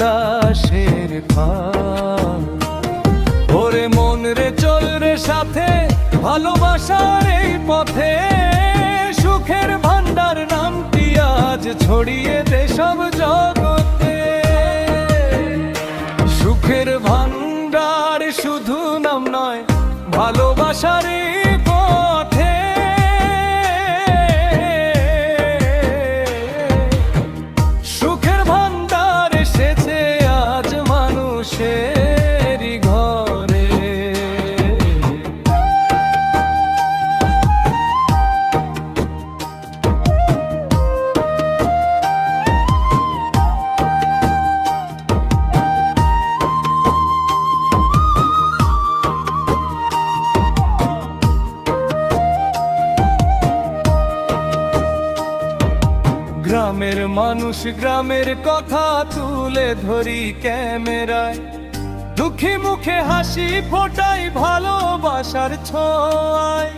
দাসের ফাঁদ। ওরে মন রে চল রে সাথে ভালোবাসার এই পথে, সুখের ভান্ডার নামটি আজ ছড়িয়ে দে সব জগতে। সুখের ভান্ডার শুধু নাম নয়, ভালোবাসার এই পথে। সুখের ভান্ডার এসেছে আজ মানুষেরই ঘরে। গ্রামের মানুষ গ্রামের কথা তুলে ধরি ক্যামেরায়, দুঃখী মুখে হাসি ফোটাই ভালোবাসার ছোঁয়ায়।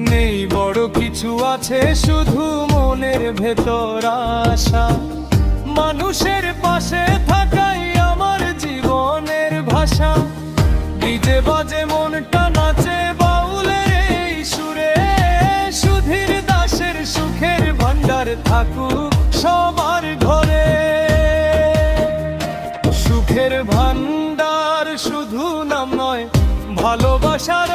নেই বড় কিছু, আছে শুধু মনের ভেতর আশা। মানুষের পাশে থাকাই আমার জীবনের ভাষা। ডিজে বাজে মনটা নাচে বাউলের এই সুরে, সুধীর দাসের সুখের ভান্ডার থাকুক সবার ঘরে। সুখের ভান্ডার শুধু নাম নয়, ভালোবাসার